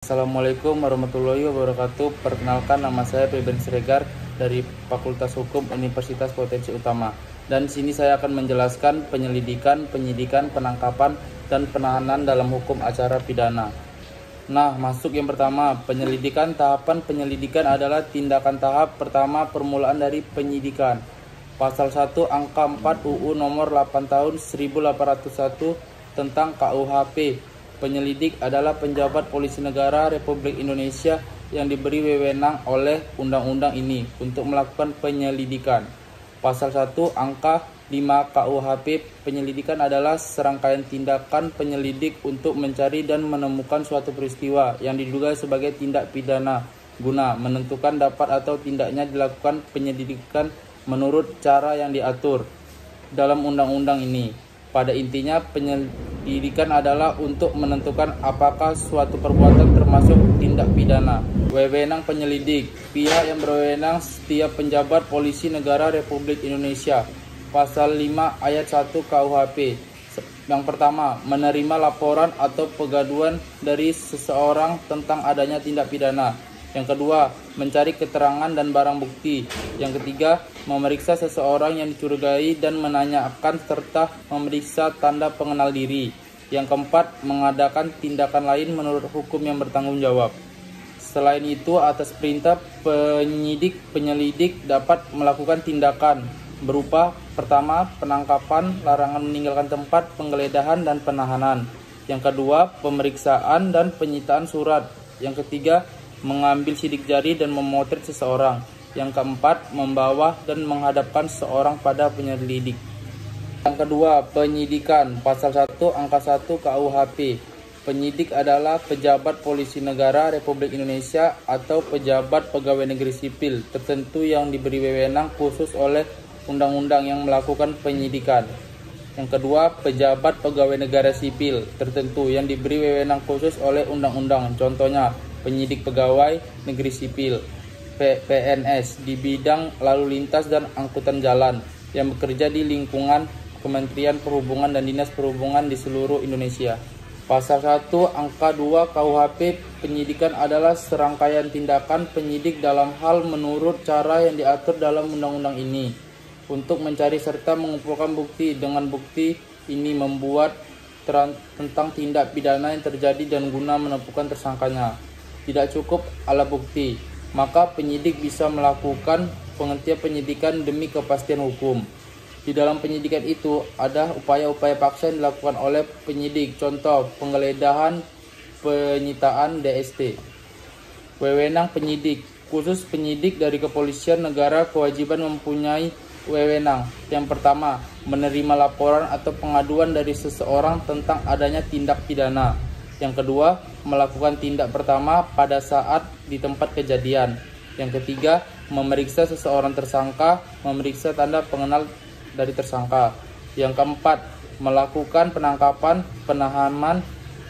Assalamualaikum warahmatullahi wabarakatuh. Perkenalkan, nama saya Febri Siregar dari Fakultas Hukum Universitas Potensi Utama. Dan di sini saya akan menjelaskan penyelidikan, penyidikan, penangkapan, dan penahanan dalam hukum acara pidana. Nah, masuk yang pertama, penyelidikan. Tahapan penyelidikan adalah tindakan tahap pertama permulaan dari penyidikan. Pasal 1 angka 4 UU nomor 8 tahun 1801 tentang KUHP. Penyelidik adalah penjabat polisi negara Republik Indonesia yang diberi wewenang oleh undang-undang ini untuk melakukan penyelidikan. Pasal 1 angka 5 KUHP, penyelidikan adalah serangkaian tindakan penyelidik untuk mencari dan menemukan suatu peristiwa yang diduga sebagai tindak pidana guna menentukan dapat atau tidaknya dilakukan penyelidikan menurut cara yang diatur dalam undang-undang ini. Pada intinya, penyelidikan adalah untuk menentukan apakah suatu perbuatan termasuk tindak pidana. Wewenang penyelidik. Pihak yang berwenang setiap penjabat polisi negara Republik Indonesia. Pasal 5 ayat 1 KUHP. Yang pertama, menerima laporan atau pengaduan dari seseorang tentang adanya tindak pidana. Yang kedua, mencari keterangan dan barang bukti. Yang ketiga, memeriksa seseorang yang dicurigai dan menanyakan serta memeriksa tanda pengenal diri. Yang keempat, mengadakan tindakan lain menurut hukum yang bertanggung jawab. Selain itu, atas perintah penyelidik dapat melakukan tindakan berupa pertama, penangkapan, larangan meninggalkan tempat, penggeledahan dan penahanan. Yang kedua, pemeriksaan dan penyitaan surat. Yang ketiga, mengambil sidik jari dan memotret seseorang. Yang keempat, membawa dan menghadapkan seseorang pada penyelidik. Yang kedua, penyidikan. Pasal 1 angka 1 KUHP. Penyidik adalah pejabat polisi negara Republik Indonesia atau pejabat pegawai negeri sipil tertentu yang diberi wewenang khusus oleh undang-undang yang melakukan penyidikan. Yang kedua, pejabat pegawai negara sipil tertentu yang diberi wewenang khusus oleh undang-undang. Contohnya, penyidik pegawai negeri sipil PNS di bidang lalu lintas dan angkutan jalan yang bekerja di lingkungan Kementerian Perhubungan dan Dinas Perhubungan di seluruh Indonesia. Pasal 1 angka 2 KUHP, penyidikan adalah serangkaian tindakan penyidik dalam hal menurut cara yang diatur dalam undang-undang ini untuk mencari serta mengumpulkan bukti. Dengan bukti ini membuat terang tentang tindak pidana yang terjadi dan guna menentukan tersangkanya. Tidak cukup alat bukti, maka penyidik bisa melakukan penghentian penyidikan demi kepastian hukum. Di dalam penyidikan itu ada upaya-upaya paksa yang dilakukan oleh penyidik, contoh penggeledahan, penyitaan DST. Wewenang penyidik. Khusus penyidik dari kepolisian negara kewajiban mempunyai wewenang. Yang pertama, menerima laporan atau pengaduan dari seseorang tentang adanya tindak pidana. Yang kedua, melakukan tindak pertama pada saat di tempat kejadian. Yang ketiga, memeriksa seseorang tersangka, memeriksa tanda pengenal dari tersangka. Yang keempat, melakukan penangkapan, penahanan,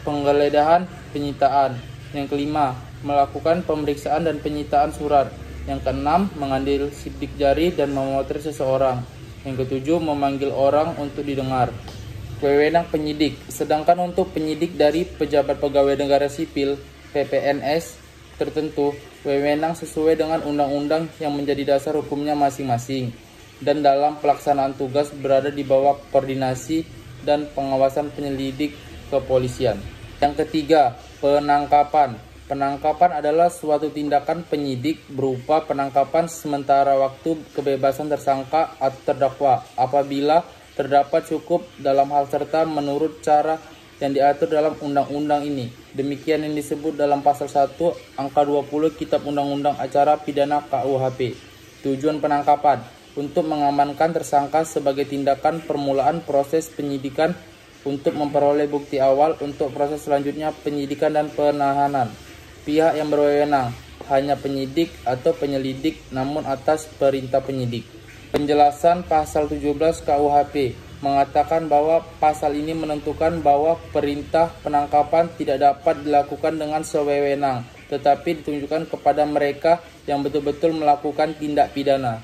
penggeledahan, penyitaan. Yang kelima, melakukan pemeriksaan dan penyitaan surat. Yang keenam, mengambil sidik jari dan memotret seseorang. Yang ketujuh, memanggil orang untuk didengar. Wewenang penyidik. Sedangkan untuk penyidik dari pejabat pegawai negara sipil PPNS tertentu, wewenang sesuai dengan undang-undang yang menjadi dasar hukumnya masing-masing dan dalam pelaksanaan tugas berada di bawah koordinasi dan pengawasan penyelidik kepolisian. Yang ketiga, penangkapan. Penangkapan adalah suatu tindakan penyidik berupa penangkapan sementara waktu kebebasan tersangka atau terdakwa apabila terdapat cukup dalam hal serta menurut cara yang diatur dalam undang-undang ini. Demikian yang disebut dalam pasal 1 angka 20 Kitab Undang-Undang Acara Pidana KUHP. Tujuan penangkapan untuk mengamankan tersangka sebagai tindakan permulaan proses penyidikan untuk memperoleh bukti awal untuk proses selanjutnya penyidikan dan penahanan. Pihak yang berwenang hanya penyidik atau penyelidik namun atas perintah penyidik. Penjelasan pasal 17 KUHP mengatakan bahwa pasal ini menentukan bahwa perintah penangkapan tidak dapat dilakukan dengan sewewenang, tetapi ditunjukkan kepada mereka yang betul-betul melakukan tindak pidana.